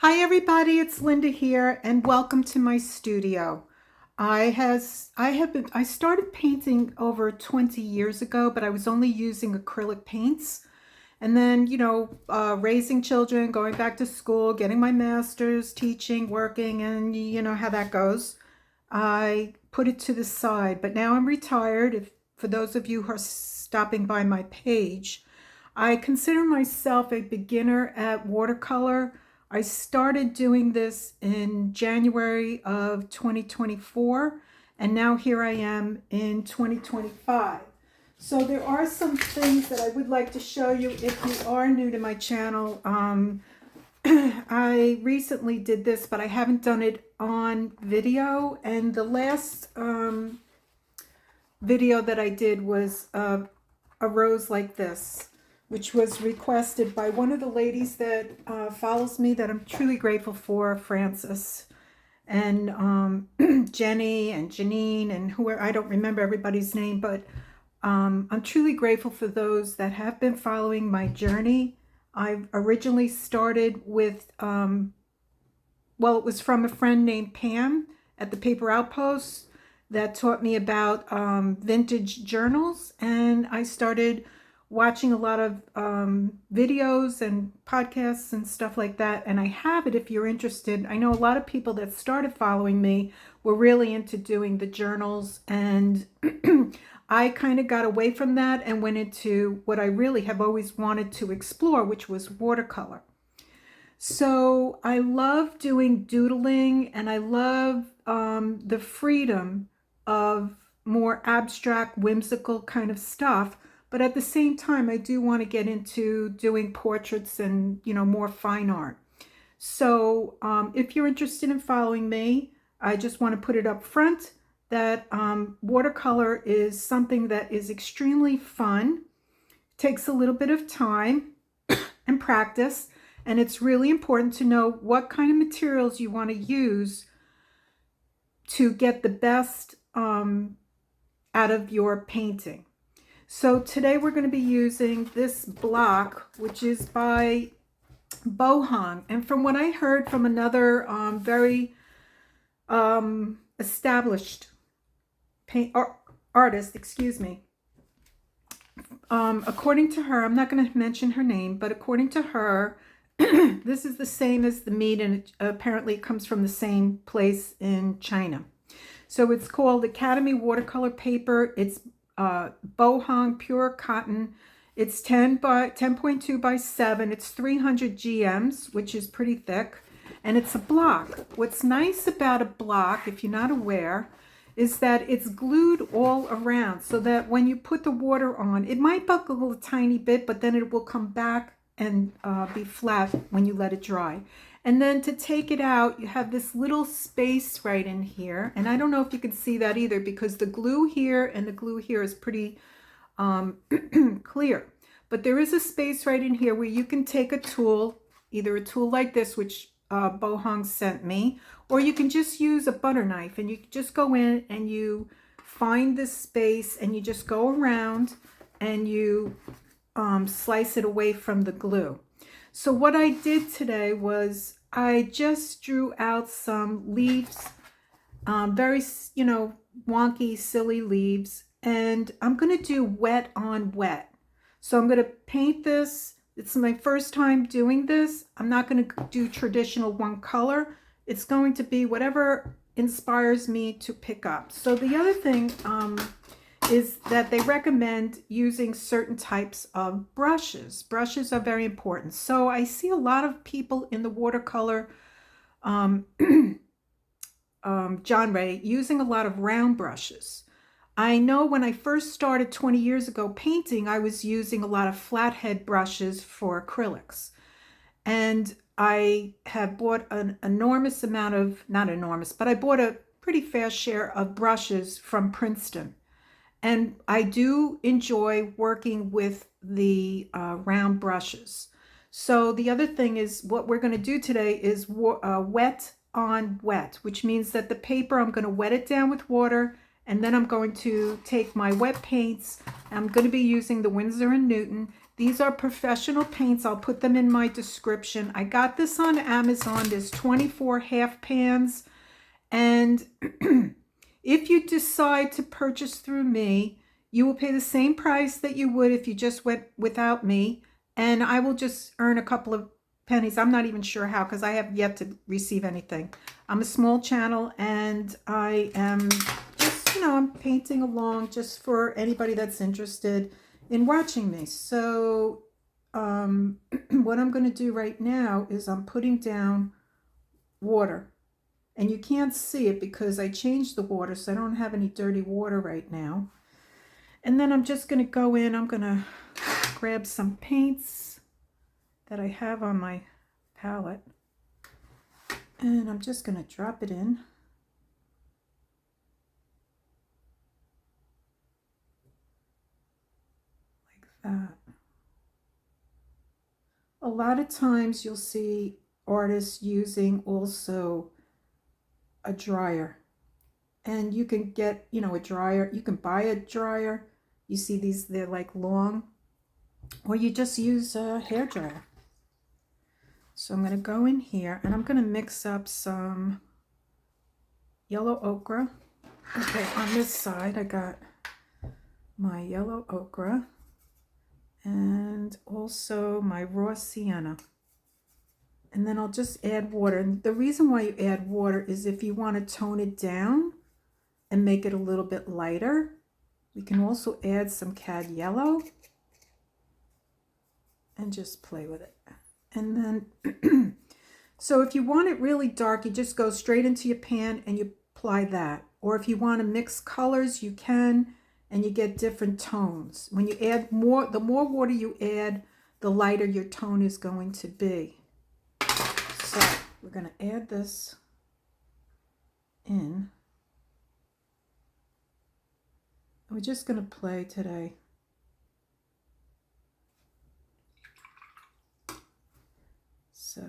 Hi everybody, it's Linda here and welcome to my studio. I started painting over 20 years ago, but I was only using acrylic paints. And then, raising children, going back to school, getting my master's, teaching, working, and you know how that goes. I put it to the side, but now I'm retired. If for those of you who are stopping by my page, I consider myself a beginner at watercolor. I started doing this in January of 2024, and now here I am in 2025. So there are some things that I would like to show you if you are new to my channel. I recently did this, but I haven't done it on video, and the last video that I did was a rose like this, which was requested by one of the ladies that follows me that I'm truly grateful for, Frances, and Jenny and Janine and whoever, I don't remember everybody's name, but I'm truly grateful for those that have been following my journey. I originally started with, it was from a friend named Pam at the Paper Outpost that taught me about vintage journals, and I started watching a lot of videos and podcasts and stuff like that, and I have it if you're interested. I know a lot of people that started following me were really into doing the journals, and I kind of got away from that and went into what I really have always wanted to explore, which was watercolor. So I love doing doodling, and I love the freedom of more abstract, whimsical kind of stuff. But at the same time, I do want to get into doing portraits and, more fine art. So if you're interested in following me, I just want to put it up front that watercolor is something that is extremely fun, takes a little bit of time and practice, and it's really important to know what kind of materials you want to use to get the best out of your painting. So today we're going to be using this block, which is by Bohong. And from what I heard from another very established artist, according to her, I'm not going to mention her name, but according to her, this is the same as the meat, and apparently it comes from the same place in China. So it's called Academy Watercolor Paper. It's Bohong Pure Cotton. It's 10.2 by 7. It's 300 GMs, which is pretty thick, and it's a block. What's nice about a block, if you're not aware, is that it's glued all around, so that when you put the water on, it might buckle a tiny bit, but then it will come back and be flat when you let it dry. And then to take it out, you have this little space right in here. And I don't know if you can see that either, because the glue here and the glue here is pretty clear. But there is a space right in here where you can take a tool, either a tool like this, which Bohong sent me, or you can just use a butter knife, and you just go in and you find this space and you just go around and you slice it away from the glue. So what I did today was I just drew out some leaves, very, wonky, silly leaves, and I'm going to do wet on wet. So I'm going to paint this. It's my first time doing this. I'm not going to do traditional one color. It's going to be whatever inspires me to pick up. So the other thing is that they recommend using certain types of brushes. Brushes are very important. So I see a lot of people in the watercolor genre using a lot of round brushes. I know when I first started 20 years ago painting, I was using a lot of flathead brushes for acrylics. And I have bought an enormous amount of, not enormous, but I bought a pretty fair share of brushes from Princeton. And I do enjoy working with the round brushes. So the other thing is, what we're going to do today is wet on wet, which means that the paper, I'm going to wet it down with water, And then I'm going to take my wet paints. I'm going to be using the Winsor & Newton. These are professional paints. I'll put them in my description. I got this on Amazon. There's 24 half pans. And if you decide to purchase through me, you will pay the same price that you would if you just went without me. And I will just earn a couple of pennies. I'm not even sure how, because I have yet to receive anything. I'm a small channel, and I am just, I'm painting along just for anybody that's interested in watching me. So what I'm going to do right now is I'm putting down water. And you can't see it because I changed the water, so I don't have any dirty water right now. And then I'm just going to go in. I'm going to grab some paints that I have on my palette. And I'm just going to drop it in. Like that. A lot of times you'll see artists using also a dryer. And you can get, a dryer. You can buy a dryer. You see these, they're like long. Or you just use a hair dryer. So I'm going to go in here and I'm going to mix up some yellow ochre. Okay, on this side I got my yellow ochre and also my raw sienna. And then I'll just add water. And the reason why you add water is if you want to tone it down and make it a little bit lighter. We can also add some cad yellow and just play with it. And then, so if you want it really dark, you just go straight into your pan and you apply that. Or if you want to mix colors, you can, and you get different tones. When you add more, the more water you add, the lighter your tone is going to be. So we're going to add this in. We're just going to play today. So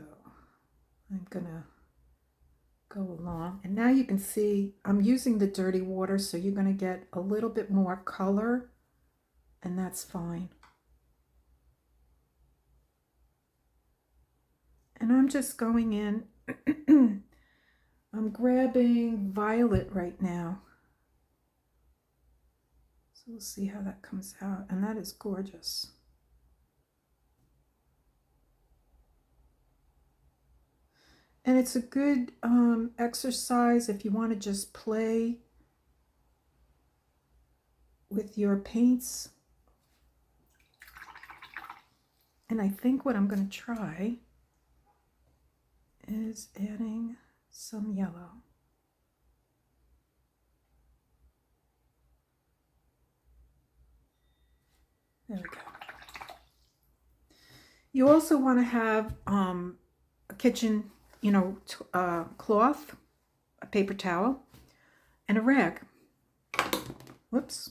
I'm going to go along. And now you can see I'm using the dirty water, so you're going to get a little bit more color, and that's fine. And I'm just going in. I'm grabbing violet right now. So we'll see how that comes out. And that is gorgeous. And it's a good exercise if you want to just play with your paints. And I think what I'm going to try is adding some yellow. There we go. You also want to have a kitchen, cloth, a paper towel, and a rag. Whoops.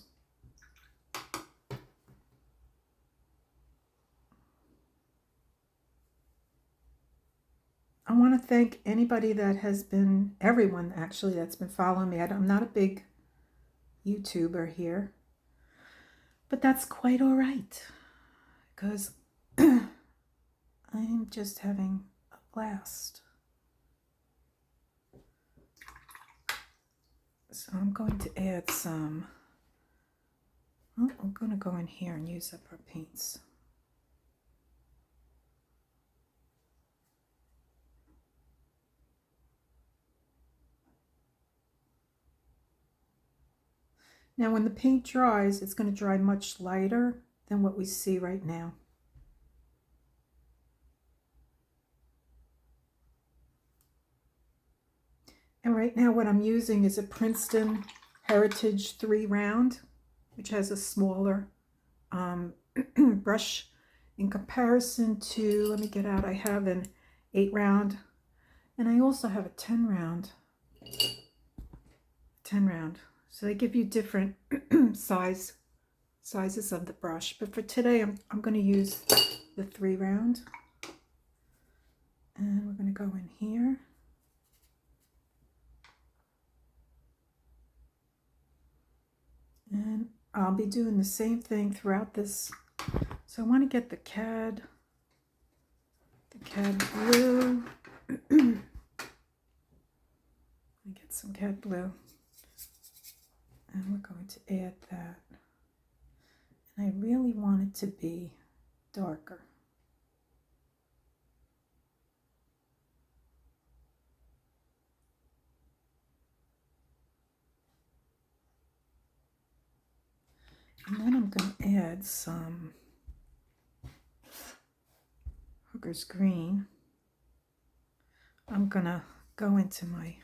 I want to thank anybody that has been, everyone actually that's been following me. I'm not a big YouTuber here, but that's quite all right because I'm just having a blast. So I'm going to add some, I'm going to go in here and use up our paints. Now when the paint dries, it's going to dry much lighter than what we see right now. And right now what I'm using is a Princeton Heritage 3 round, which has a smaller brush in comparison to, let me get out, I have an 8 round and I also have a 10 round. So they give you different sizes of the brush. But for today, I'm going to use the 3 round. And we're going to go in here. I'll be doing the same thing throughout this. So I want to get the cad blue. Get some cad blue. And we're going to add that. And I really want it to be darker. And then I'm going to add some Hooker's Green. I'm going to go into my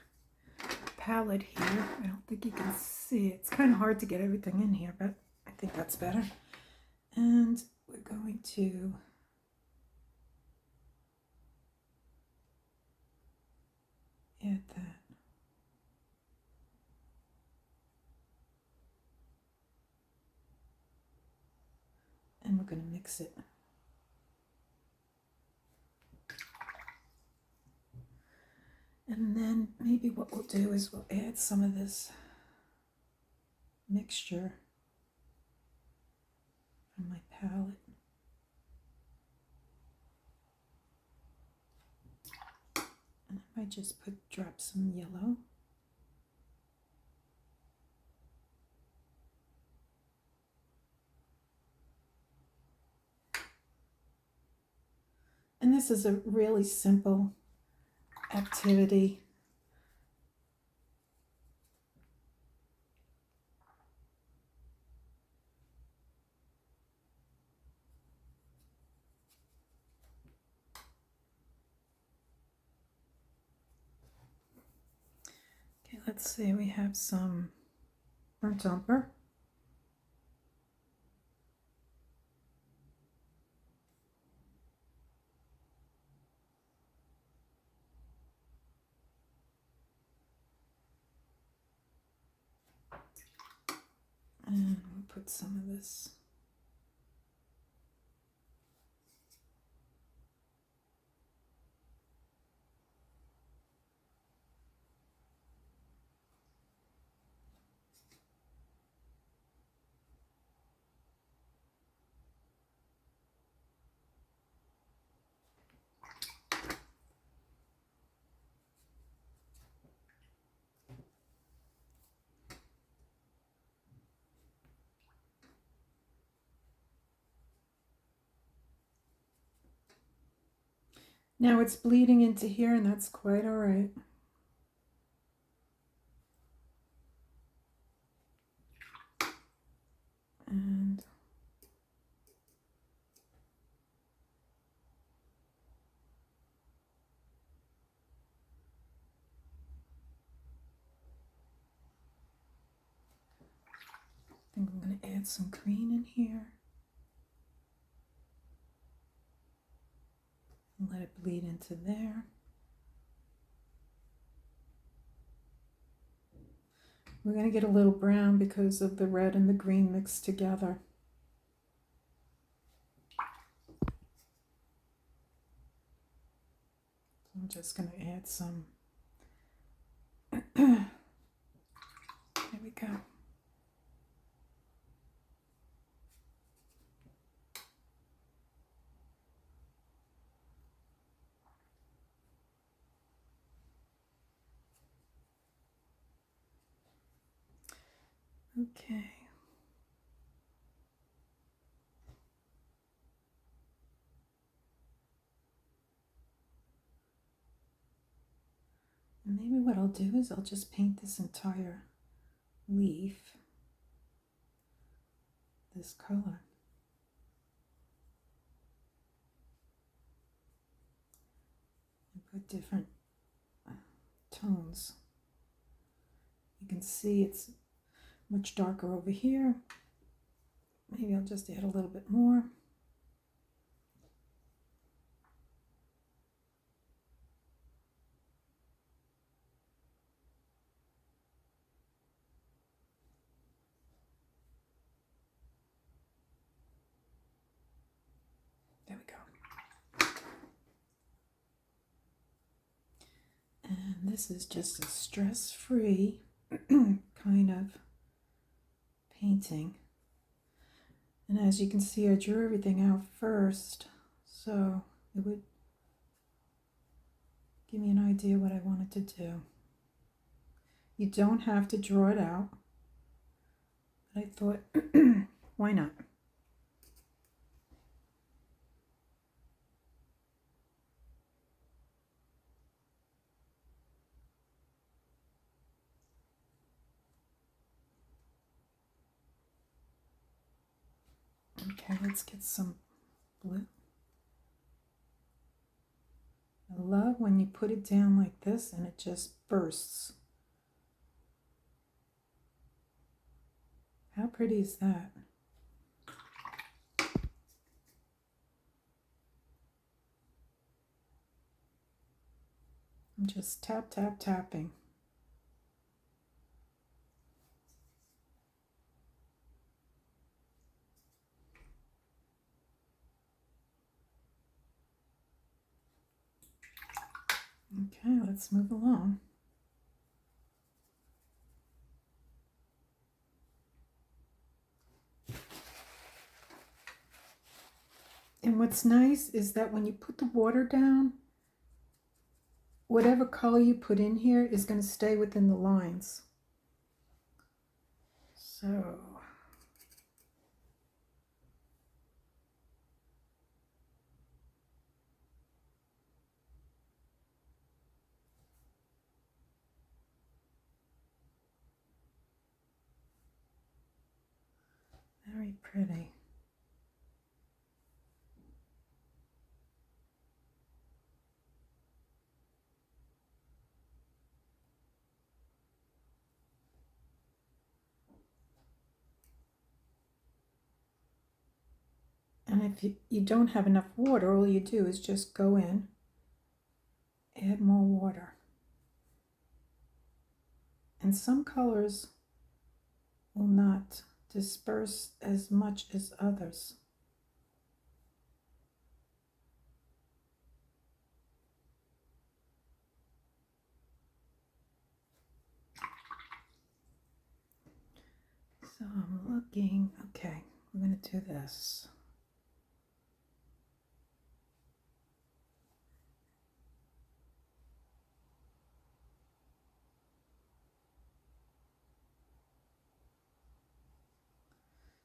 palette here. I don't think you can see it. It's kind of hard to get everything in here, but I think that's better. And we're going to add that. And we're going to mix it. And then maybe what we'll do is we'll add some of this mixture from my palette. And I might just drop some yellow. And this is a really simple activity. Okay, let's see, we have some burnt umber. And we'll put some of this. Now it's bleeding into here, and that's quite all right. And I think I'm going to add some green in here. And let it bleed into there. We're going to get a little brown because of the red and the green mixed together. I'm just going to add some. There we go. Okay. And maybe what I'll do is I'll just paint this entire leaf this color. And put different tones. You can see it's much darker over here. Maybe I'll just add a little bit more. There we go. And this is just a stress-free kind of painting. And as you can see, I drew everything out first, so it would give me an idea what I wanted to do. You don't have to draw it out, but I thought, why not? Okay, let's get some blue. I love when you put it down like this and it just bursts. How pretty is that? I'm just tap, tap, tapping. Okay, let's move along. And what's nice is that when you put the water down, whatever color you put in here is going to stay within the lines. So, very pretty. And if you don't have enough water, all you do is just go in, add more water. And some colors will not disperse as much as others. So I'm looking, okay, we're going to do this.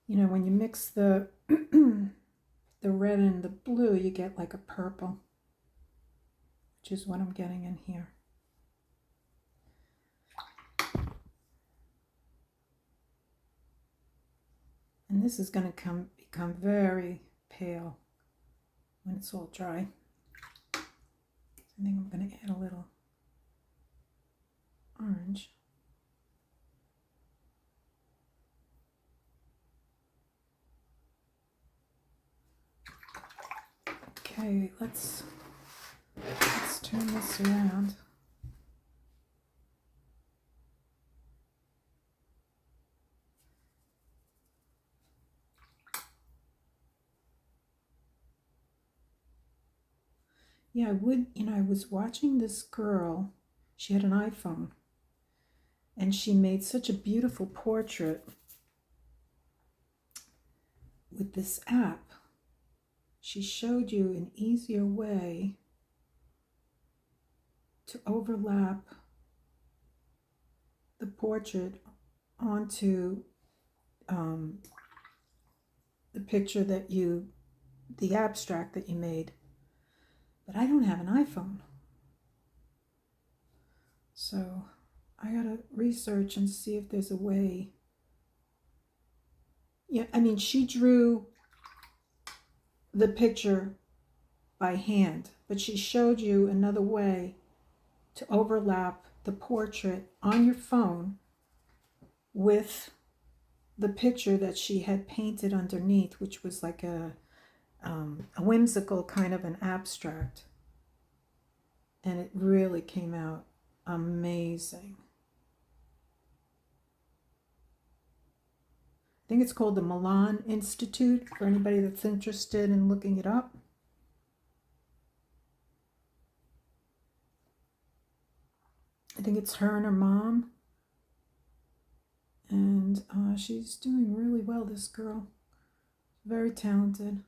You know, when you mix the the red and the blue, you get like a purple, which is what I'm getting in here. And this is going to become very pale when it's all dry. I think I'm going to add a little orange. Okay, let's turn this around. Yeah, I was watching this girl. She had an iPhone, and she made such a beautiful portrait with this app. She showed you an easier way to overlap the portrait onto the picture the abstract that you made. But I don't have an iPhone. So I gotta research and see if there's a way. Yeah, I mean, she drew the picture by hand, but she showed you another way to overlap the portrait on your phone with the picture that she had painted underneath, which was like a whimsical kind of an abstract. And it really came out amazing. I think it's called the Milan Institute for anybody that's interested in looking it up. I think it's her and her mom. And she's doing really well, this girl. Very talented.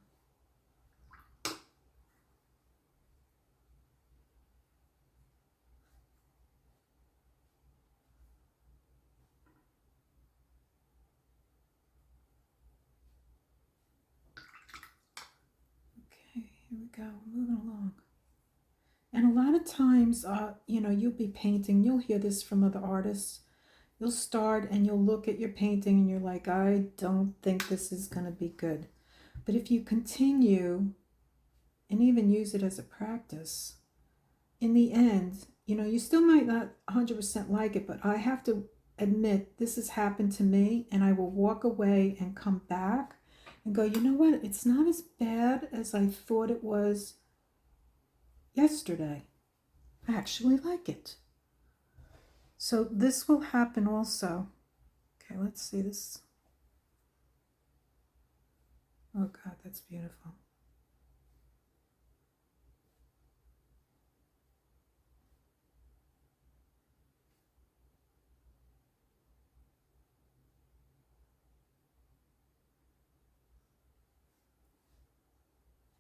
Okay, here we go, moving along. And a lot of times, you'll be painting, you'll hear this from other artists. You'll start and you'll look at your painting and you're like, I don't think this is going to be good. But if you continue and even use it as a practice, in the end, you still might not 100% like it, but I have to admit this has happened to me, and I will walk away and come back and go, you know what? It's not as bad as I thought it was yesterday. I actually like it. So this will happen also. Okay, let's see this. Oh God, that's beautiful.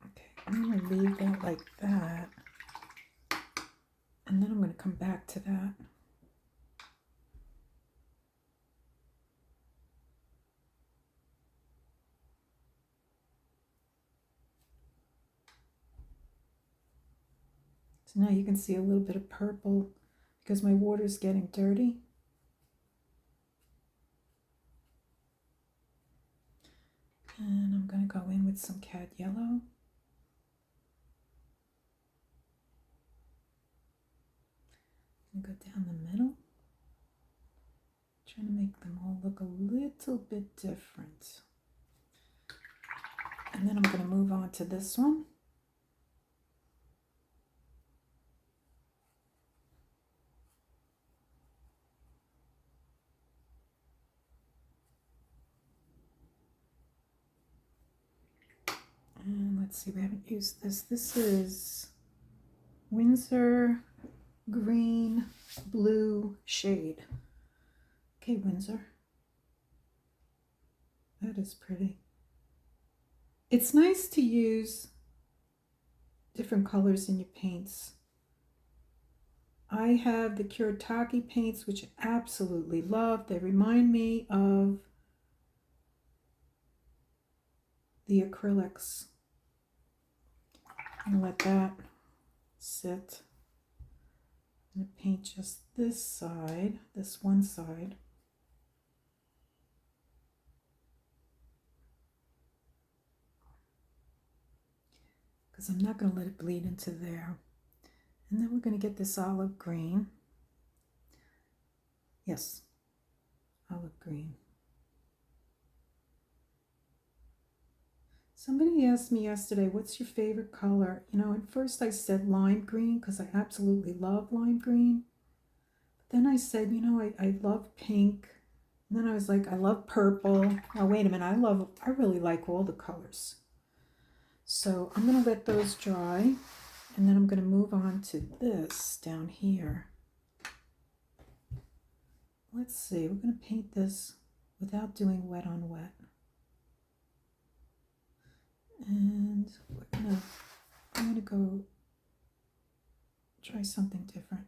Okay, I'm going to leave that like that. And then I'm going to come back to that. So now you can see a little bit of purple because my water is getting dirty. And I'm going to go in with some cad yellow. And go down the middle. Trying to make them all look a little bit different. And then I'm going to move on to this one. And let's see, we haven't used this. This is Windsor Green Blue Shade. Okay, Windsor. That is pretty. It's nice to use different colors in your paints. I have the Kuretake paints, which I absolutely love. They remind me of the acrylics. I'm gonna let that sit. I'm gonna paint just this side, this one side. Because I'm not gonna let it bleed into there. And then we're gonna get this olive green. Yes, olive green. Somebody asked me yesterday, what's your favorite color? At first I said lime green because I absolutely love lime green. But then I said, I love pink. And then I was like, I love purple. Oh, wait a minute, I really like all the colors. So I'm gonna let those dry, and then I'm gonna move on to this down here. Let's see, we're gonna paint this without doing wet on wet. And I'm gonna go try something different.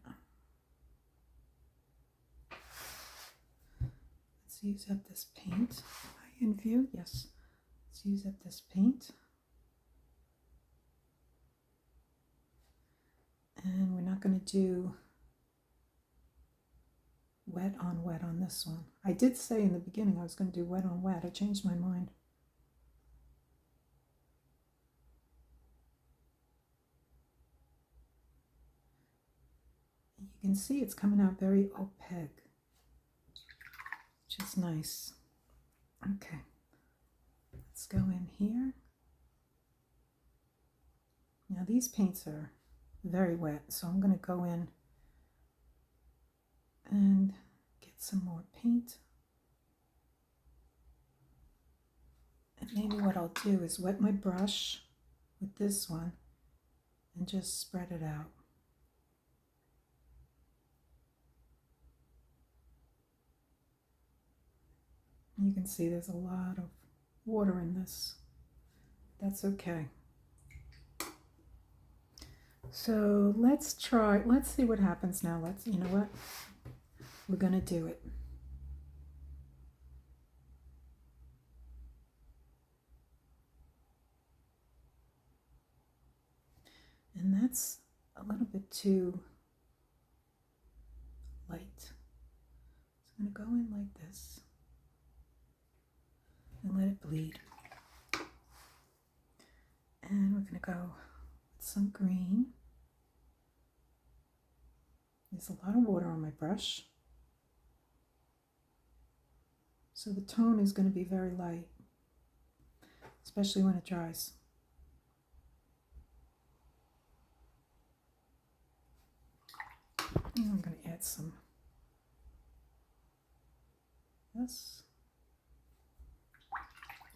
Let's use up this paint. High in view, yes. Let's use up this paint. And we're not gonna do wet on this one. I did say in the beginning I was gonna do wet on wet. I changed my mind. You can see it's coming out very opaque, which is nice. Okay, let's go in here. Now these paints are very wet, so I'm going to go in and get some more paint. And maybe what I'll do is wet my brush with this one and just spread it out. You can see there's a lot of water in this. That's okay. So let's see what happens now. You know what? We're gonna do it. And that's a little bit too light. So I'm gonna go in like this and let it bleed. And we're gonna go with some green. There's a lot of water on my brush. So the tone is going to be very light, especially when it dries. And I'm going to add some this.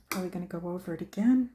Probably going to go over it again.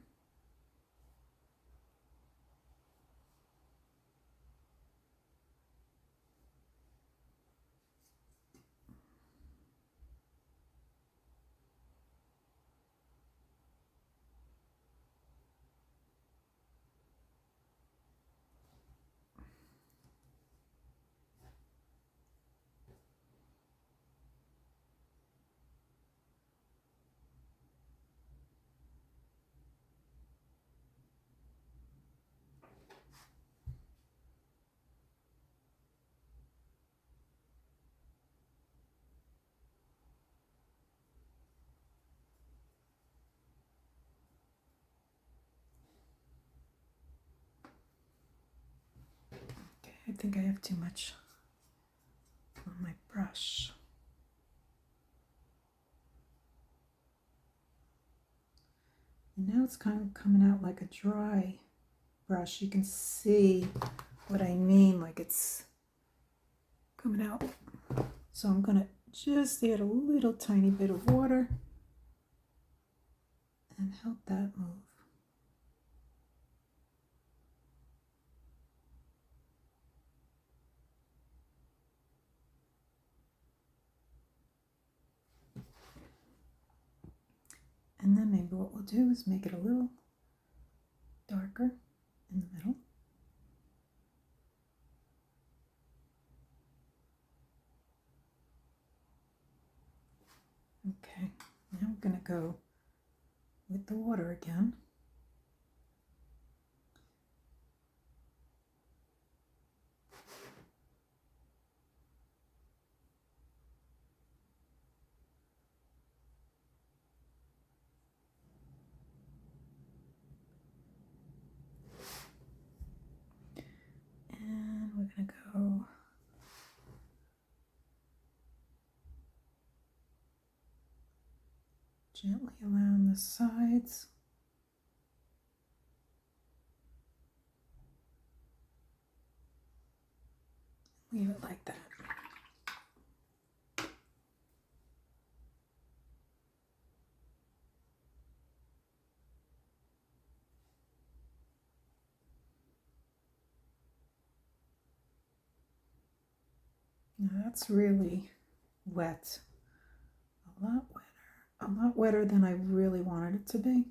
Okay, I think I have too much on my brush. And now it's kind of coming out like a dry brush. You can see what I mean, like it's coming out. So I'm going to just add a little tiny bit of water and help that move. And then maybe what we'll do is make it a little darker in the middle. Okay, now I'm going to go with the water again. And we're going to go gently around the sides. Leave it like that. Now that's really wet. A lot wetter than I really wanted it to be.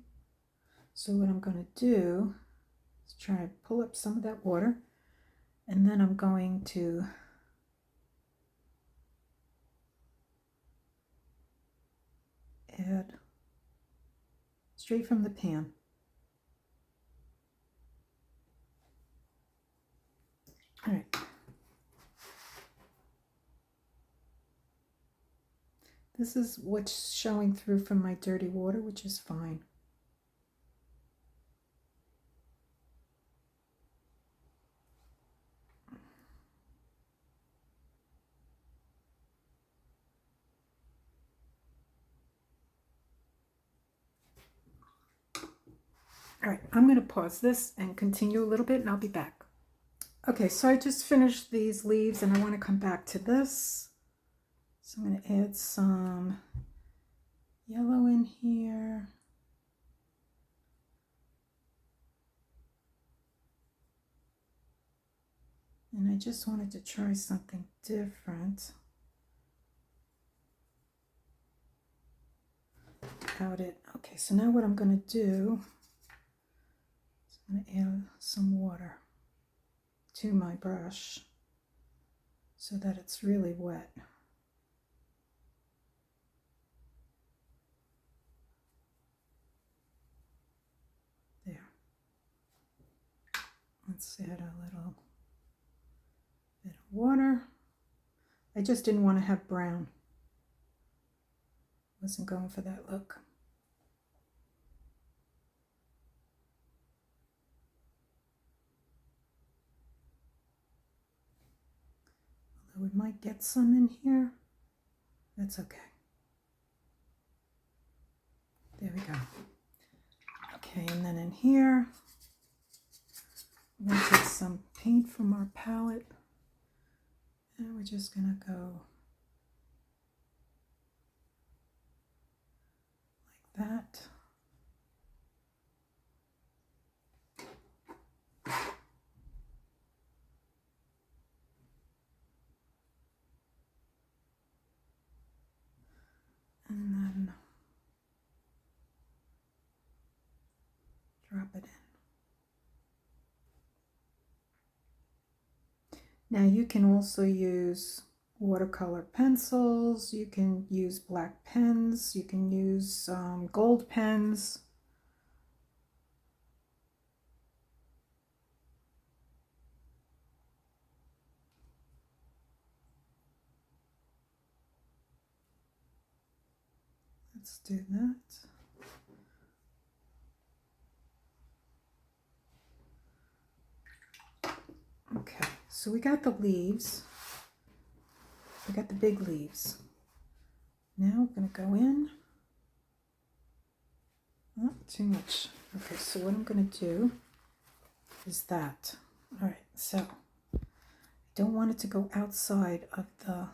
So what I'm going to do is try to pull up some of that water, and then I'm going to add straight from the pan. All right. This is what's showing through from my dirty water, which is fine. All right, I'm going to pause this and continue a little bit, and I'll be back. Okay, so I just finished these leaves, and I want to come back to this. So I'm going to add some yellow in here. And I just wanted to try something different about it. Okay, so now what I'm going to do I'm going to add some water to my brush so that it's really wet. There. Let's add a little bit of water. I just didn't want to have brown. Wasn't going for that look. Although we might get some in here. That's okay. There we go. Okay, and then in here, we'll take some paint from our palette. And we're just going to go like that. And then drop it in. Now you can also use watercolor pencils, you can use black pens, you can use gold pens. Let's do that. Okay, so we got the leaves. We got the big leaves. Now we're going to go in. Not too much. Okay, so what I'm going to do is that. All right, so I don't want it to go outside of the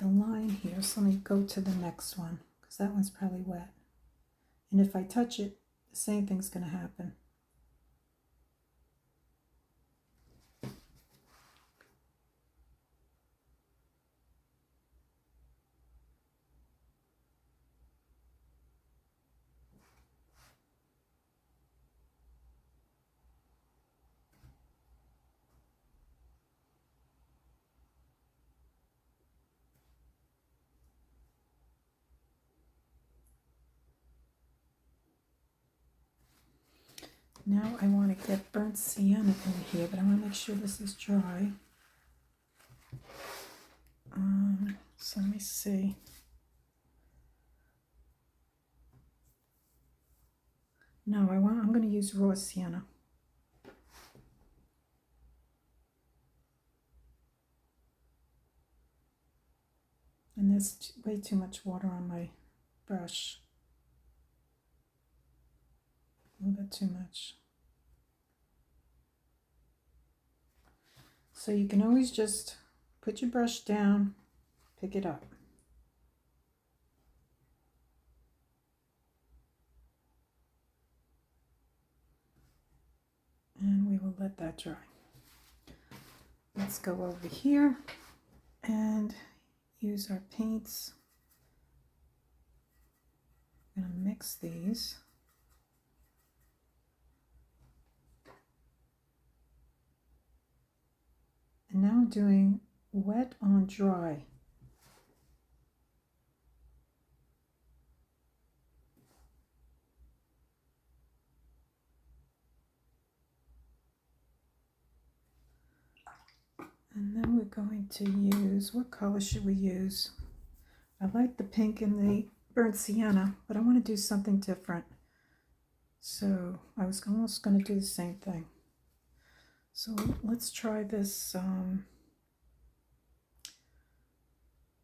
line here. So let me go to the next one because that one's probably wet. And if I touch it, the same thing's going to happen. Now I want to get burnt sienna in here, but I want to make sure this is dry. So let me see. No, I'm going to use raw sienna. And there's way too much water on my brush. A little bit too much. So you can always just put your brush down, pick it up. And we will let that dry. Let's go over here and use our paints. I'm going to mix these. And now I'm doing wet on dry. And then we're going to use, what color should we use? I like the pink and the burnt sienna, but I want to do something different. So I was almost going to do the same thing. So let's try this,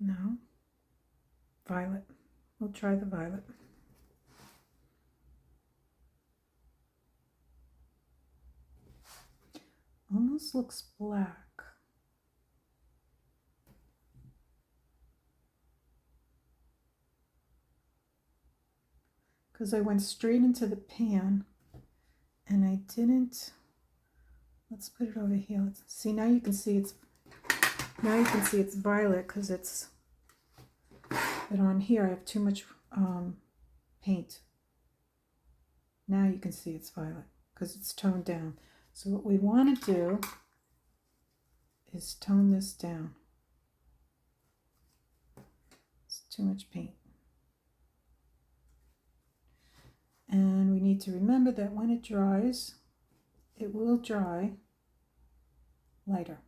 no, violet. We'll try the violet. Almost looks black. Because I went straight into the pan and I didn't, let's put it over here. Let's see, now you can see it's violet because it's, but on here I have too much paint Now you can see it's violet because it's toned down. So what we want to do is tone this down. It's too much paint. And we need to remember that when it dries, it will dry lighter.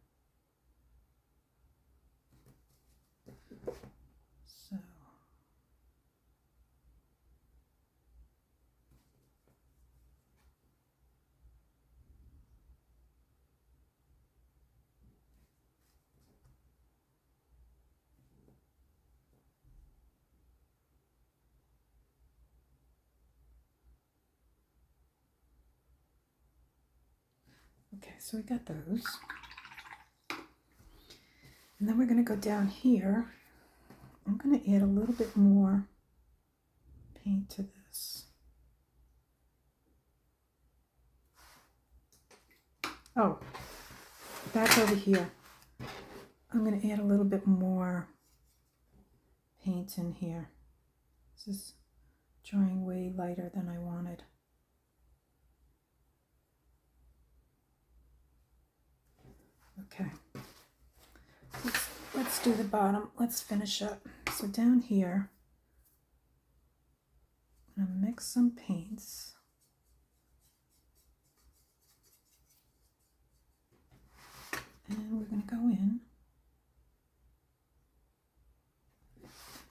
So okay, so we got those. And then we're going to go down here. I'm going to add a little bit more paint to this. Oh, back over here. I'm going to add a little bit more paint in here. This is drying way lighter than I wanted. Okay. Let's do the bottom. Let's finish up. So down here, I'm going to mix some paints. And we're going to go in,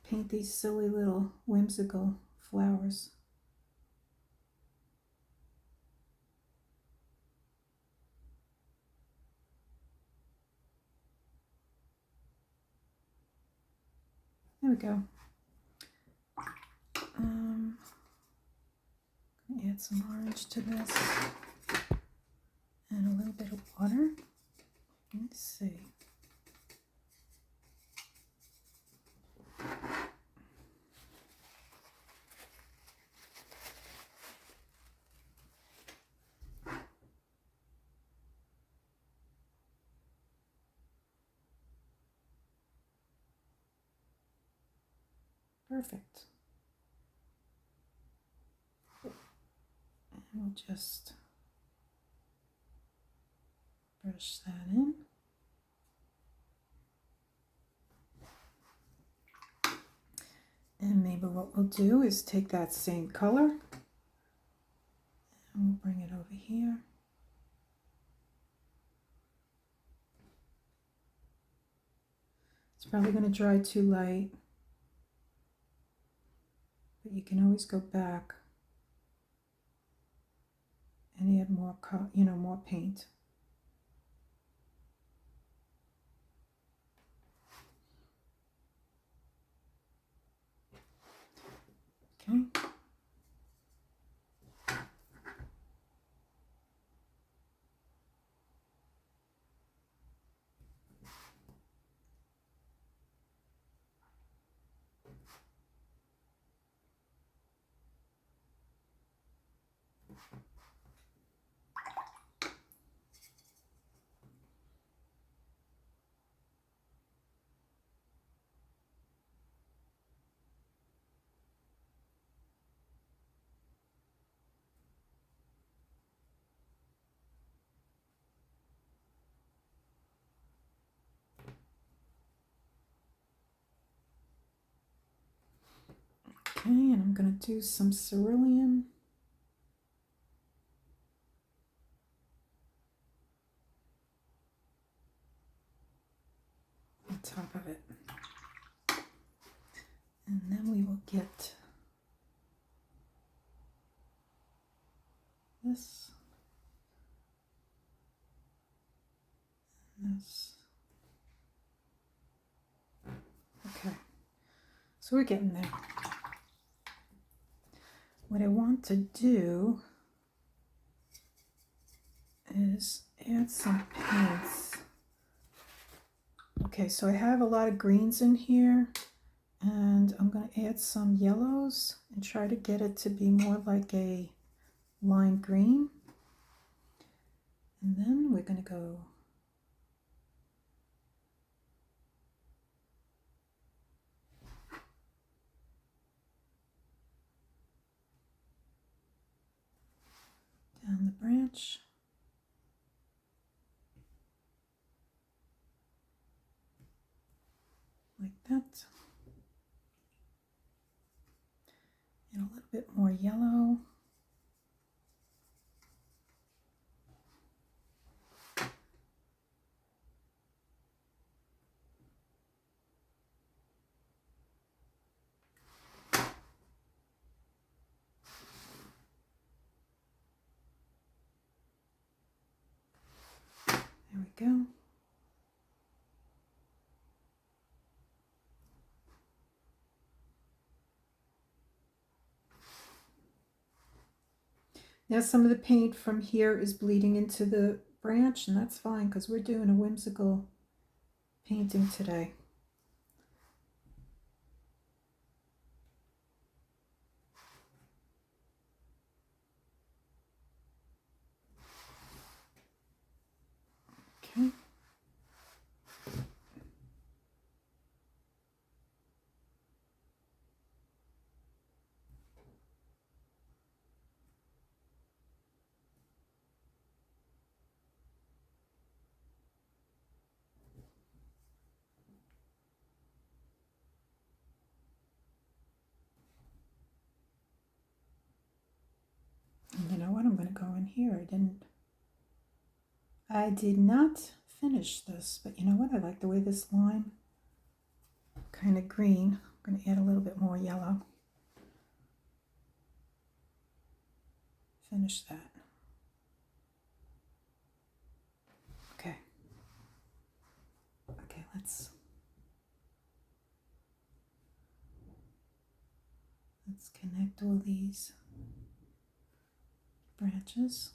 paint these silly little whimsical flowers. There we go. Add some orange to this and a little bit of water. Let's see. Perfect. And we'll just brush that in. And maybe what we'll do is take that same color and we'll bring it over here. It's probably going to dry too light, but you can always go back and add more, more paint. Okay. Okay, and I'm going to do some cerulean. On top of it. And then we will get this, this. Okay, so we're getting there. What I want to do is add some paints. Okay, so I have a lot of greens in here, and I'm going to add some yellows and try to get it to be more like a lime green. And then we're going to go the branch. Like that. And a little bit more yellow. There we go. Now some of the paint from here is bleeding into the branch, and that's fine because we're doing a whimsical painting today. Okay. And you know what? I'm going to go in here. I did not finish this, but you know what? I like the way this line, kind of green. I'm going to add a little bit more yellow. Finish that. Okay. Okay, let's connect all these branches.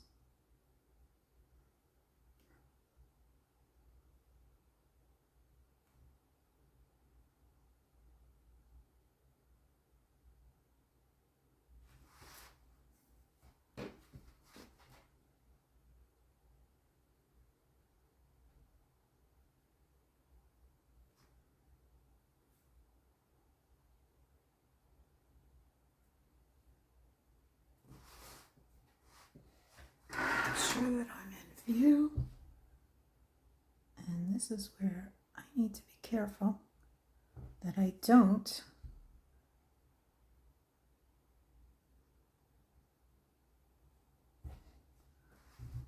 Sure that I'm in view, and this is where I need to be careful that I don't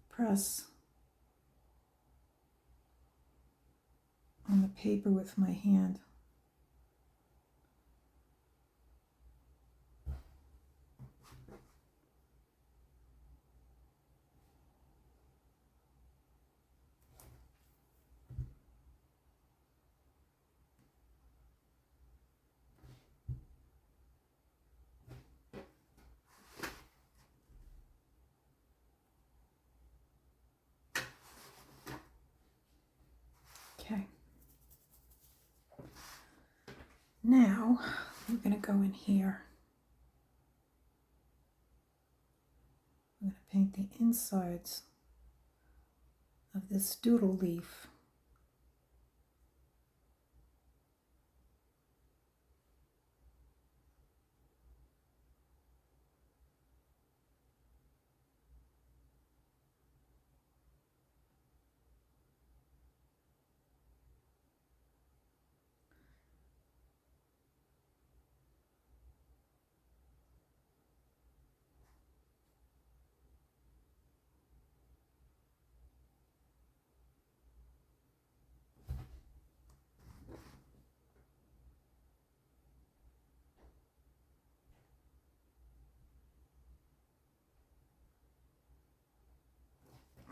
press on the paper with my hand. Okay. Now we're going to go in here. I'm going to paint the insides of this doodle leaf.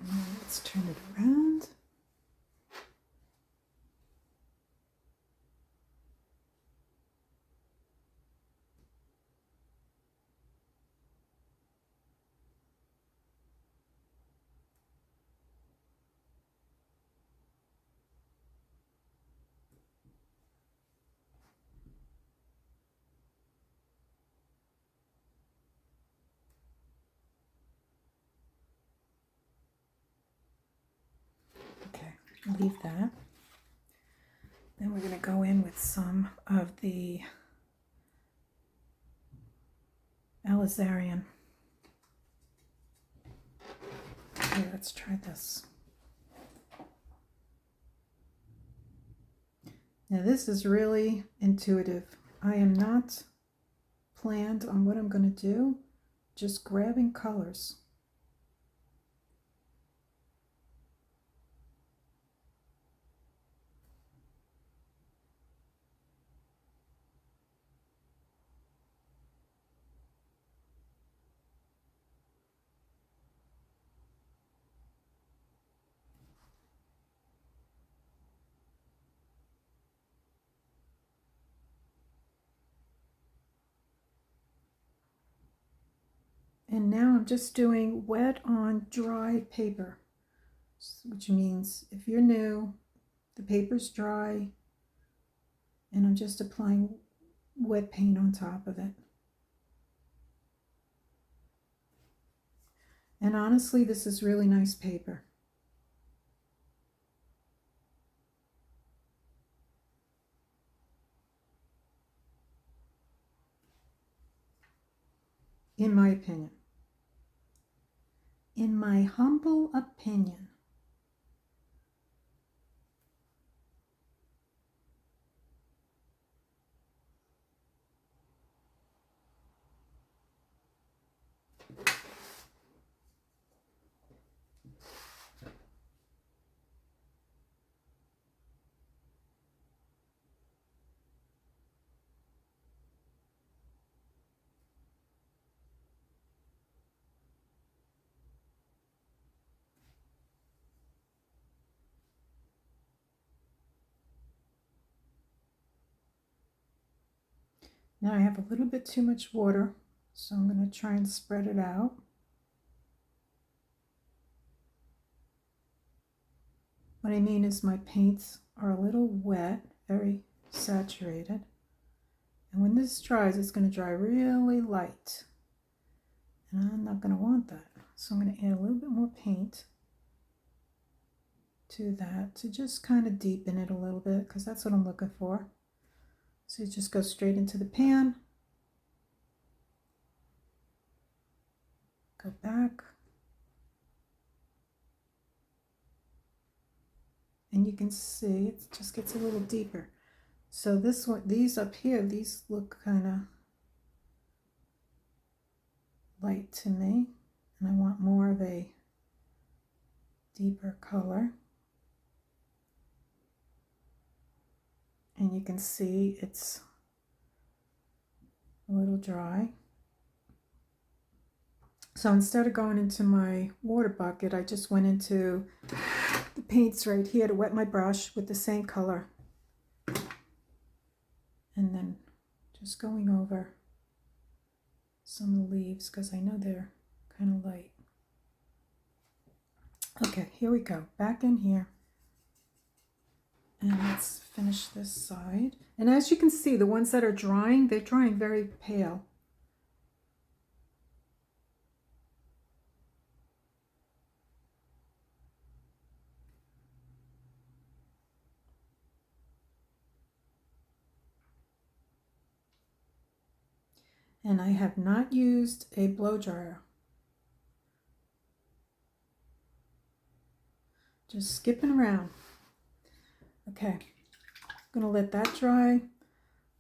Now let's turn it around. Okay, leave that. Then we're going to go in with some of the alizarin. Okay, let's try this. Now this is really intuitive. I am not planned on what I'm going to do, just grabbing colors. And now I'm just doing wet on dry paper, which means if you're new, the paper's dry, and I'm just applying wet paint on top of it. And honestly, this is really nice paper. In my opinion. In my humble opinion. Now I have a little bit too much water, so I'm going to try and spread it out. What I mean is my paints are a little wet, very saturated. And when this dries, it's going to dry really light. And I'm not going to want that. So I'm going to add a little bit more paint to that to just kind of deepen it a little bit, because that's what I'm looking for. So you just go straight into the pan, go back, and you can see it just gets a little deeper. So this one, these up here, these look kind of light to me, and I want more of a deeper color. And you can see it's a little dry. So instead of going into my water bucket, I just went into the paints right here to wet my brush with the same color. And then just going over some of the leaves because I know they're kind of light. Okay, here we go. Back in here. And let's finish this side. And as you can see, the ones that are drying, they're drying very pale. And I have not used a blow dryer. Just skipping around. Okay, I'm gonna let that dry. I'm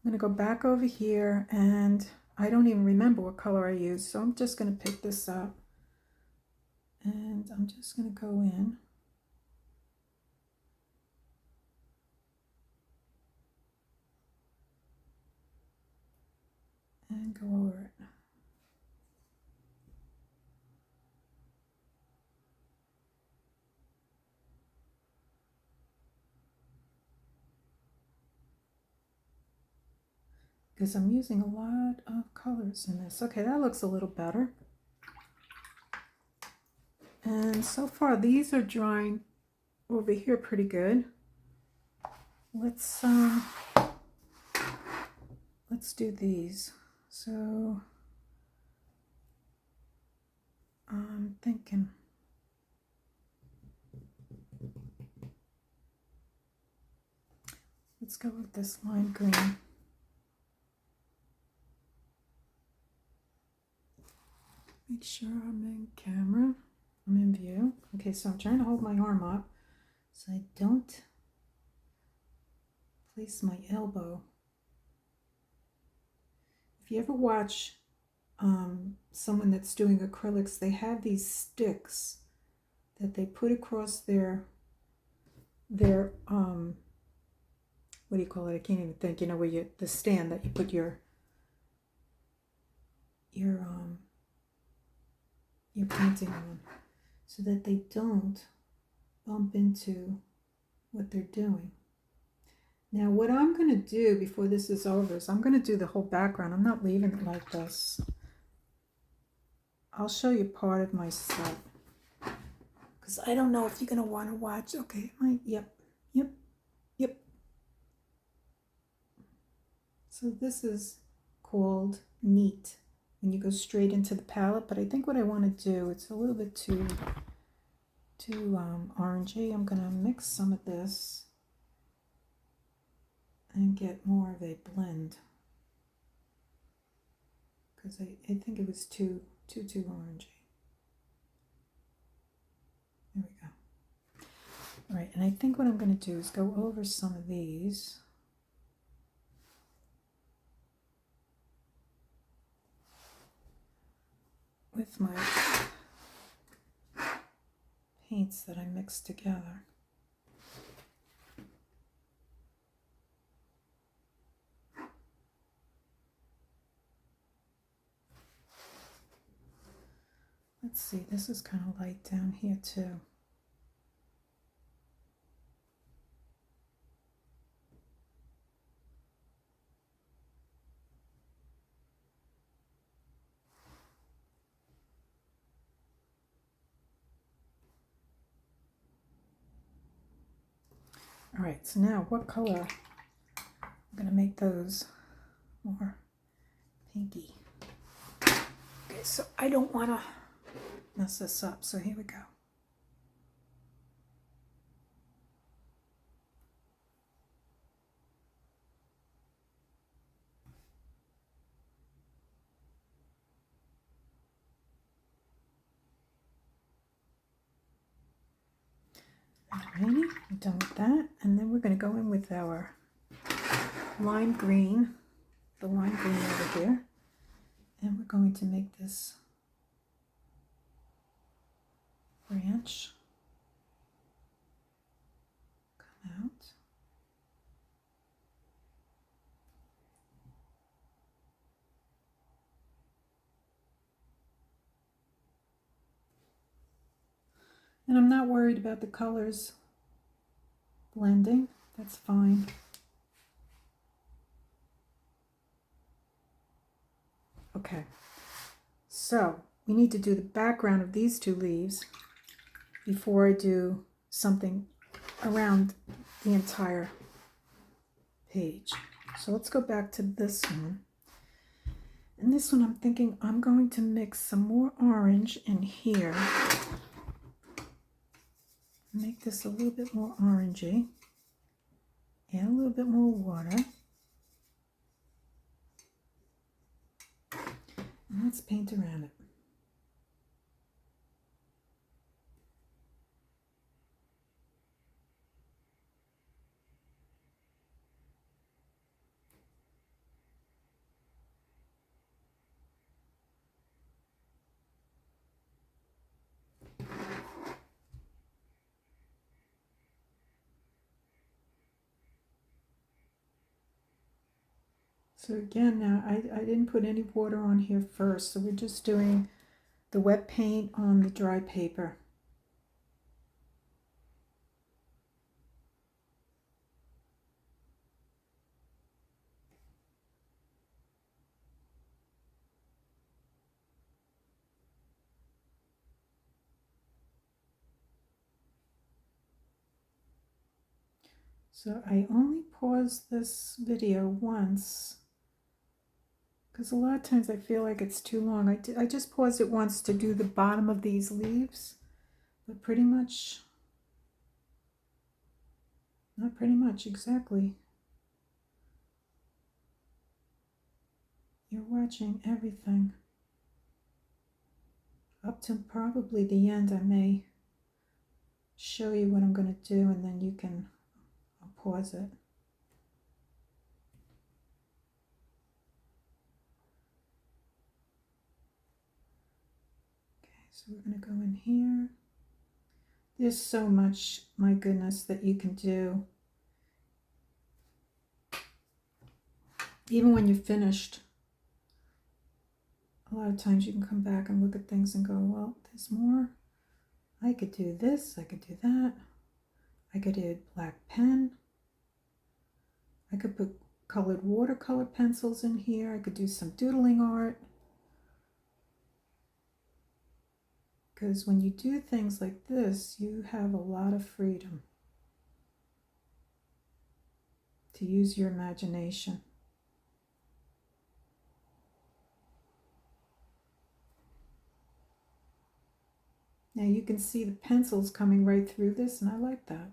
gonna go back over here, and I don't even remember what color I used, so I'm just gonna pick this up, and I'm just gonna go in. And go over it. Because I'm using a lot of colors in this. Okay, that looks a little better. And so far, these are drying over here pretty good. Let's do these. So I'm thinking let's go with this lime green. Make sure I'm in camera. I'm in view. Okay, so I'm trying to hold my arm up so I don't place my elbow. If you ever watch someone that's doing acrylics, they have these sticks that they put across their what do you call it? I can't even think. You know, where you, the stand that you put your painting on, so that they don't bump into what they're doing. Now, what I'm going to do before this is over is I'm going to do the whole background. I'm not leaving it like this. I'll show you part of my set, because I don't know if you're going to want to watch. Okay, yep. So this is called Neat, when you go straight into the palette, but I think what I want to do, it's a little bit too orangey. I'm going to mix some of this and get more of a blend, because I think it was too orangey. There we go. All right, and I think what I'm going to do is go over some of these. With my paints that I mixed together. Let's see, this is kind of light down here too. All right, so now what color? I'm going to make those more pinky. Okay, so I don't want to mess this up, so here we go. Alrighty, I'm done with that, and then we're going to go in with our lime green, the lime green over here, and we're going to make this branch come out. And I'm not worried about the colors blending, that's fine. Okay, so we need to do the background of these two leaves before I do something around the entire page. So let's go back to this one. And this one I'm thinking I'm going to mix some more orange in here. Make this a little bit more orangey. Add a little bit more water. And let's paint around it. So again, now I didn't put any water on here first, so we're just doing the wet paint on the dry paper. So I only paused this video once, because a lot of times I feel like it's too long. I just paused it once to do the bottom of these leaves, but pretty much, not pretty much, exactly. You're watching everything. up to probably the end, I may show you what I'm going to do, and then you can pause it. Okay, so we're going to go in here. There's so much, my goodness, that you can do. Even when you're finished, a lot of times you can come back and look at things and go, well, there's more. I could do this, I could do that. I could add black pen. I could put colored watercolor pencils in here. I could do some doodling art. Because when you do things like this, you have a lot of freedom to use your imagination. Now you can see the pencils coming right through this, and I like that.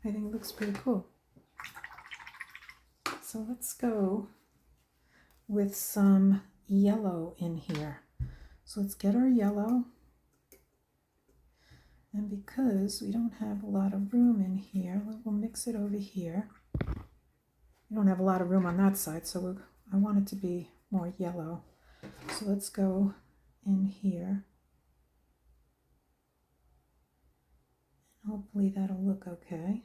I think it looks pretty cool. So let's go with some yellow in here. So let's get our yellow. And because we don't have a lot of room in here, we'll mix it over here. We don't have a lot of room on that side, so I want it to be more yellow. So let's go in here. Hopefully that'll look okay.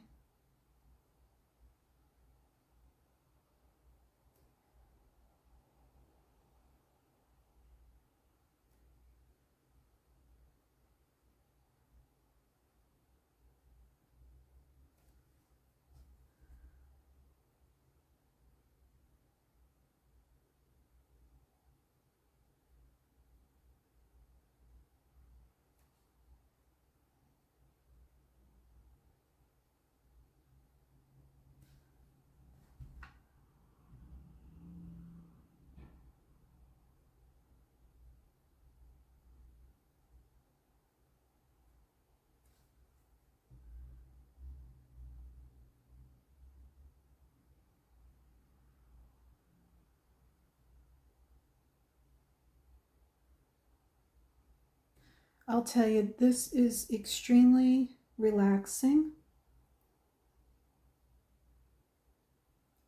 I'll tell you, this is extremely relaxing.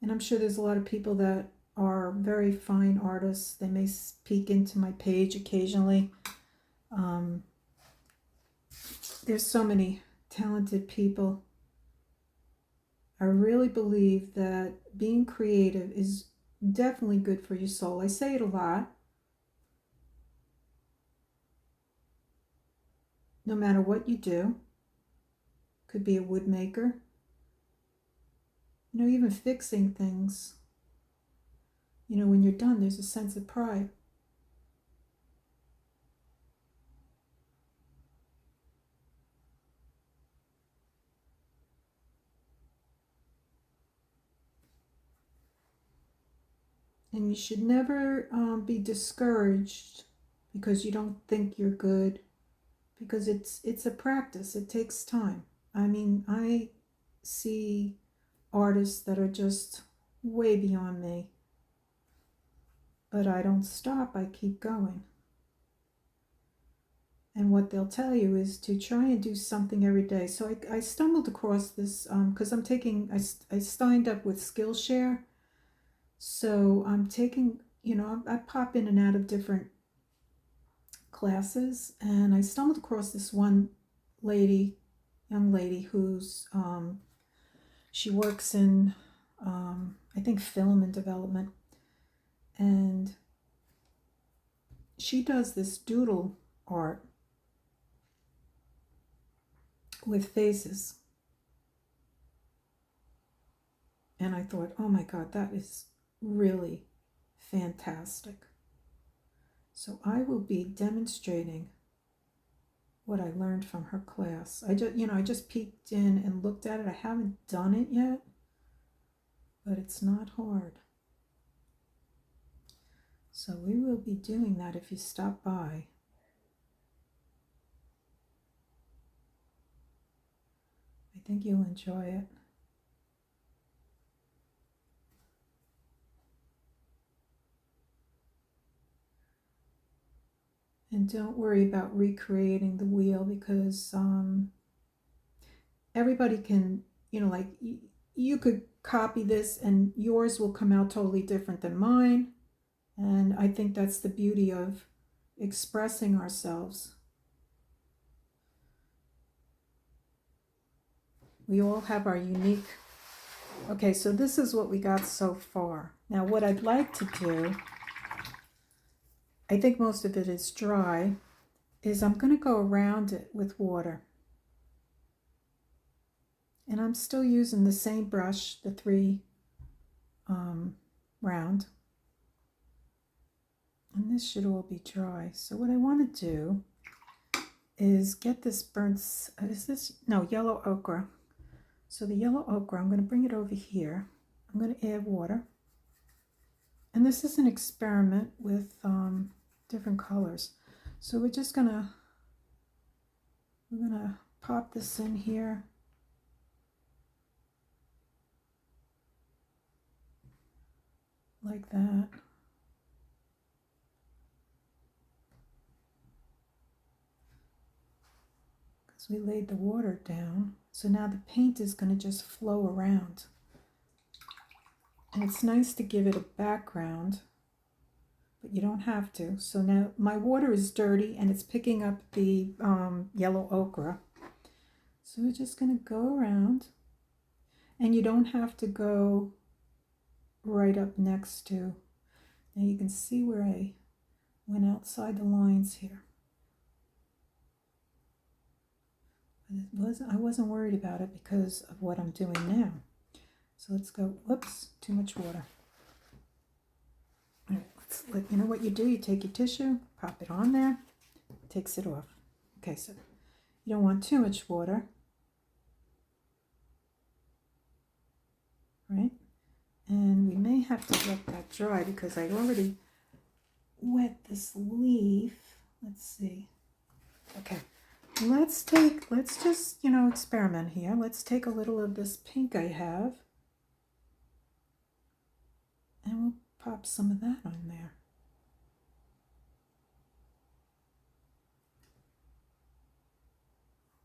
And I'm sure there's a lot of people that are very fine artists. They may peek into my page occasionally. There's so many talented people. I really believe that being creative is definitely good for your soul. I say it a lot. No matter what you do, could be a wood maker, even fixing things. When you're done, there's a sense of pride. And you should never be discouraged because you don't think you're good, because it's a practice. It takes time. I mean, I see artists that are just way beyond me, but I don't stop. I keep going. And what they'll tell you is to try and do something every day. So I stumbled across this because I signed up with Skillshare. So I'm taking, I pop in and out of different classes, and I stumbled across this one young lady who's, she works in, I think, film and development. And she does this doodle art with faces. And I thought, oh my God, that is really fantastic. So I will be demonstrating what I learned from her class. I just peeked in and looked at it. I haven't done it yet, but it's not hard. So we will be doing that if you stop by. I think you'll enjoy it. And don't worry about recreating the wheel, because everybody can, like you could copy this and yours will come out totally different than mine. And I think that's the beauty of expressing ourselves. We all have our unique. Okay, so this is what we got so far. Now what I'd like to do, I think most of it is dry, is I'm going to go around it with water. And I'm still using the same brush, the 3 round. And this should all be dry. So what I want to do is get this burnt, yellow ochre. So the yellow ochre, I'm going to bring it over here. I'm going to add water. And this is an experiment with different colors. So we're gonna pop this in here. Like that. Because we laid the water down. So now the paint is going to just flow around. And it's nice to give it a background, but you don't have to. So now my water is dirty and it's picking up the yellow ochre. So we're just going to go around, and you don't have to go right up next to. Now you can see where I went outside the lines here. But I wasn't worried about it because of what I'm doing now. So let's go, whoops, too much water. All right, you know what you do? You take your tissue, pop it on there, takes it off. Okay, so you don't want too much water, right? And we may have to let that dry because I already wet this leaf. Let's see. Okay, let's just, experiment here. Let's take a little of this pink I have, and we'll pop some of that on there.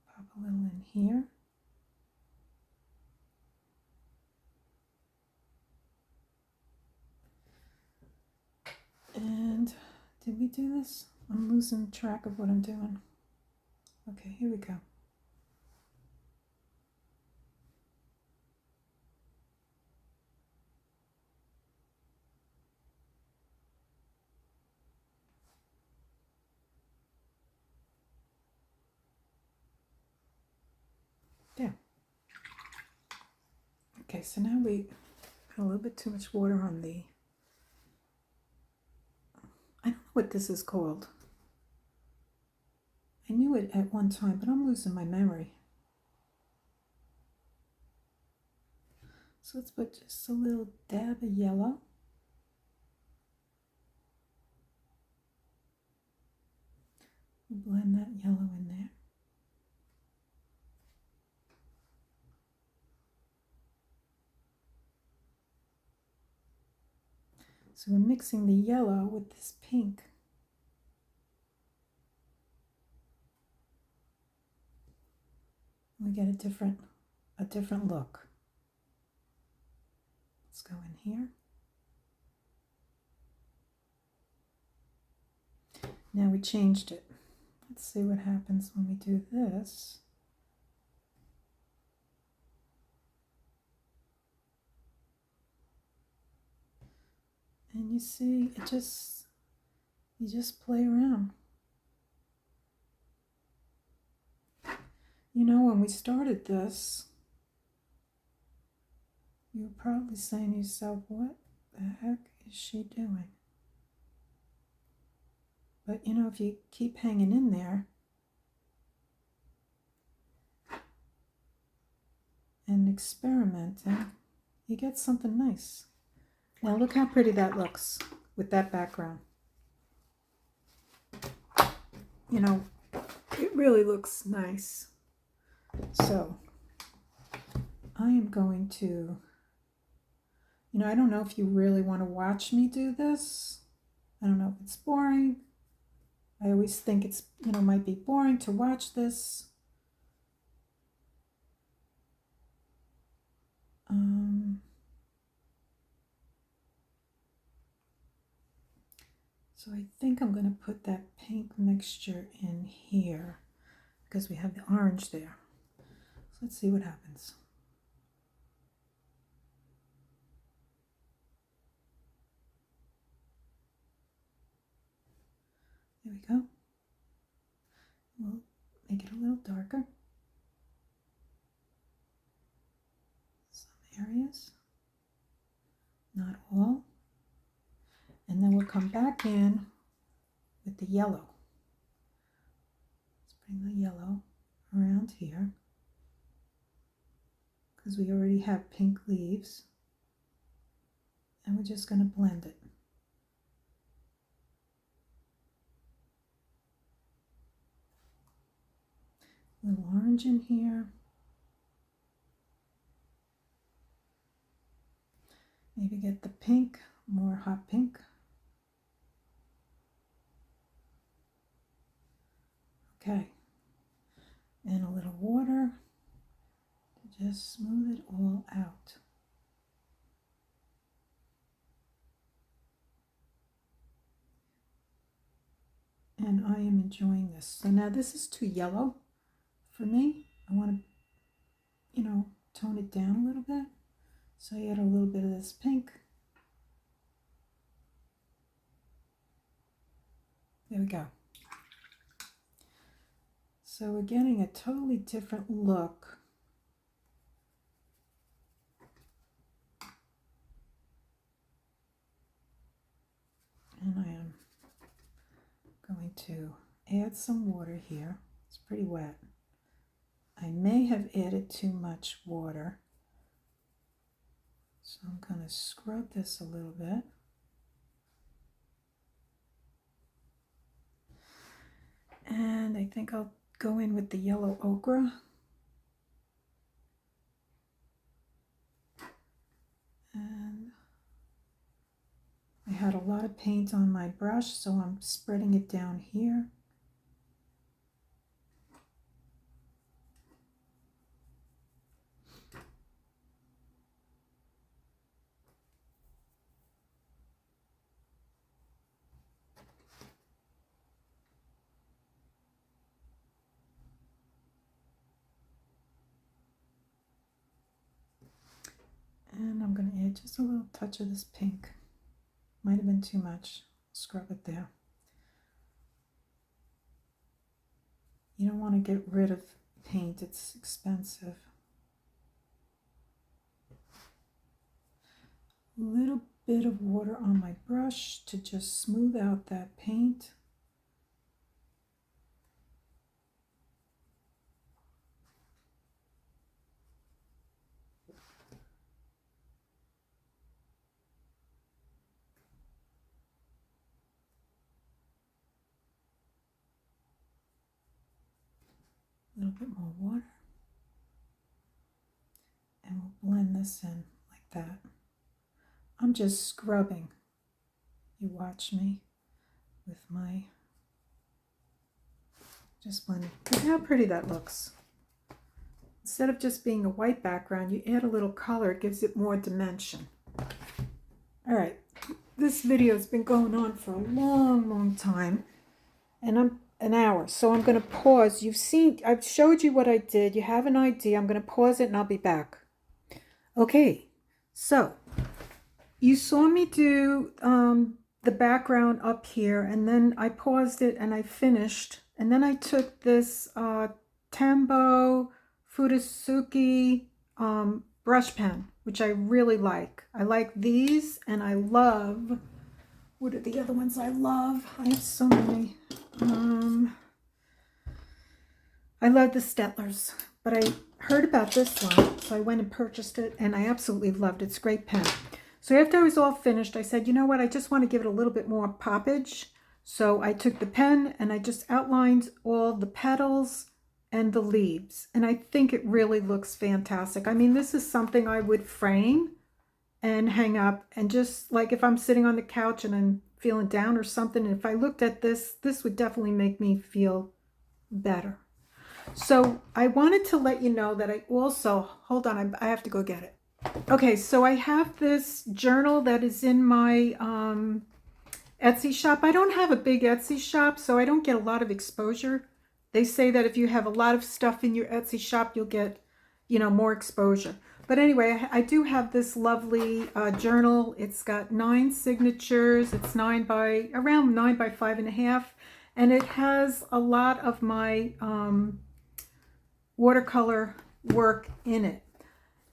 Pop a little in here. And did we do this? I'm losing track of what I'm doing. Okay, here we go. There. Okay, so now we got a little bit too much water on the, I don't know what this is called. I knew it at one time, but I'm losing my memory. So let's put just a little dab of yellow. Blend that yellow in there. So we're mixing the yellow with this pink. We get a different look. Let's go in here. Now we changed it. Let's see what happens when we do this. And you see, you just play around. When we started this, you were probably saying to yourself, what the heck is she doing? But if you keep hanging in there and experimenting, you get something nice. Now look how pretty that looks with that background. It really looks nice. So I am going to, I don't know if you really want to watch me do this. I don't know if it's boring. I always think it's, might be boring to watch this. So I think I'm going to put that pink mixture in here because we have the orange there. So let's see what happens. There we go. We'll make it a little darker. Some areas, not all. And then we'll come back in with the yellow. Let's bring the yellow around here because we already have pink leaves. And we're just going to blend it. A little orange in here. Maybe get the pink, more hot pink. Okay. And a little water to just smooth it all out. And I am enjoying this. So now this is too yellow for me. I want to, tone it down a little bit. So I add a little bit of this pink. There we go. So we're getting a totally different look. And I am going to add some water here. It's pretty wet. I may have added too much water. So I'm going to scrub this a little bit. And I think I'll go in with the yellow ochre. And I had a lot of paint on my brush, so I'm spreading it down here. And I'm going to add just a little touch of this pink. Might have been too much. Scrub it there. You don't want to get rid of paint. It's expensive. A little bit of water on my brush to just smooth out that paint. A little bit more water. And we'll blend this in like that. I'm just scrubbing. You watch me with my, just blending. Look how pretty that looks. Instead of just being a white background, you add a little color. It gives it more dimension. All right, this video has been going on for a long time, and I'm an hour, so I'm going to pause. I've showed you what I did. You have an idea. I'm going to pause it and I'll be back. Okay, so you saw me do the background up here, and then I paused it and I finished, and then I took this Tambo Furusuki brush pen, which I really like. I like these, and I love, what are the other ones I love? I have so many. I love the Stettlers, but I heard about this one, so I went and purchased it, and I absolutely loved it. It's a great pen. So after I was all finished, I said, you know what, I just want to give it a little bit more poppage. So I took the pen and I just outlined all the petals and the leaves, and I think it really looks fantastic. I mean, this is something I would frame and hang up, and just like if I'm sitting on the couch and I'm feeling down or something, and if I looked at this, this would definitely make me feel better. So I wanted to let you know that I also, hold on, I have to go get it. Okay, so I have this journal that is in my Etsy shop. I don't have a big Etsy shop, so I don't get a lot of exposure. They say that if you have a lot of stuff in your Etsy shop, you'll get, more exposure. But anyway, I do have this lovely journal. It's got 9 signatures. It's around 9 by 5.5, and it has a lot of my watercolor work in it.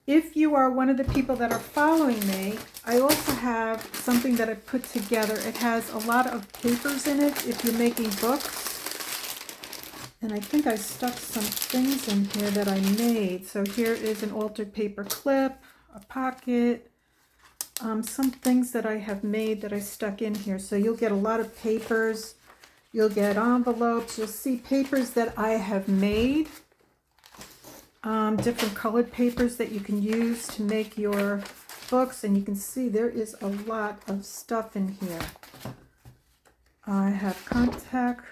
If you are one of the people that are following me, I also have something that I put together. It has a lot of papers in it if you're making books. And I think I stuck some things in here that I made. So here is an altered paper clip, a pocket, some things that I have made that I stuck in here. So you'll get a lot of papers. You'll get envelopes. You'll see papers that I have made. Different colored papers that you can use to make your books, and you can see there is a lot of stuff in here. I have contact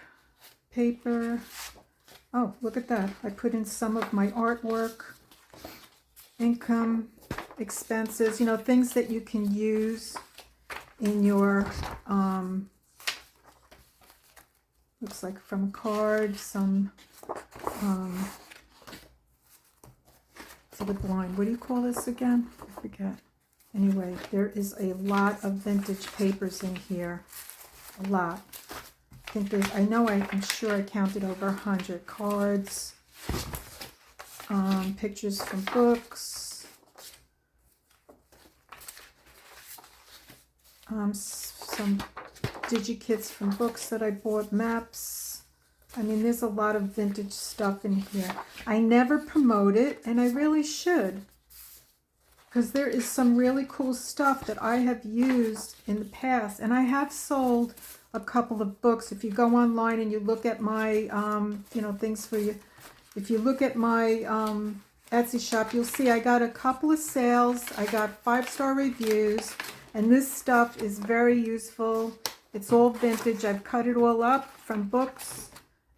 paper. Oh, look at that. I put in some of my artwork, income, expenses, things that you can use in your, looks like from a card, some, for the blind. What do you call this again? I forget. Anyway, there is a lot of vintage papers in here. A lot. I think I'm sure I counted over 100 cards, pictures from books, some digikits from books that I bought, maps. I mean, there's a lot of vintage stuff in here. I never promote it, and I really should, because there is some really cool stuff that I have used in the past, and I have sold a couple of books. If you go online and you look at my, things for you, if you look at my Etsy shop, you'll see I got a couple of sales. I got 5-star reviews, and this stuff is very useful. It's all vintage. I've cut it all up from books,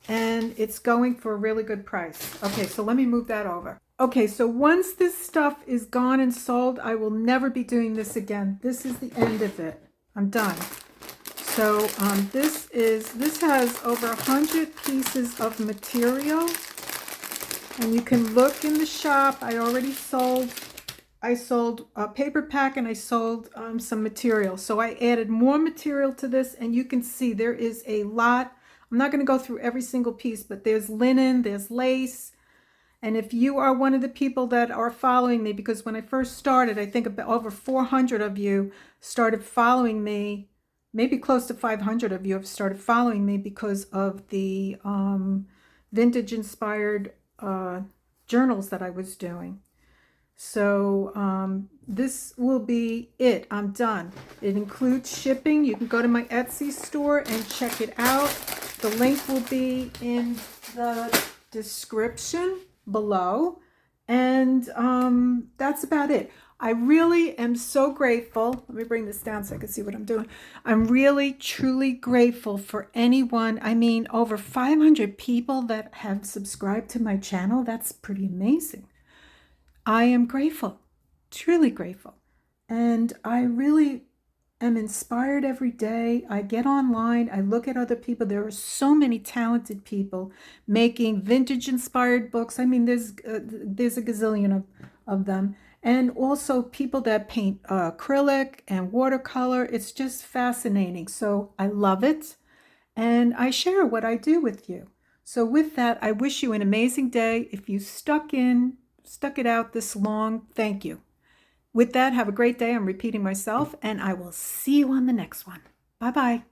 and it's going for a really good price. Okay, so let me move that over. Okay, so once this stuff is gone and sold, I will never be doing this again. This is the end of it. I'm done. So this has over 100 pieces of material, and you can look in the shop. I sold a paper pack, and I sold some material. So I added more material to this, and you can see there is a lot. I'm not going to go through every single piece, but there's linen, there's lace. And if you are one of the people that are following me, because when I first started, I think about over 400 of you started following me. Maybe close to 500 of you have started following me because of the vintage inspired journals that I was doing. So this will be it. I'm done. It includes shipping. You can go to my Etsy store and check it out. The link will be in the description below. And that's about it. I really am so grateful. Let me bring this down so I can see what I'm doing. I'm really, truly grateful for anyone. I mean, over 500 people that have subscribed to my channel. That's pretty amazing. I am grateful, truly grateful. And I really am inspired every day. I get online, I look at other people. There are so many talented people making vintage inspired books. I mean, there's a gazillion of them. And also people that paint acrylic and watercolor. It's just fascinating. So I love it. And I share what I do with you. So with that, I wish you an amazing day. If you stuck it out this long, thank you. With that, have a great day. I'm repeating myself, and I will see you on the next one. Bye-bye.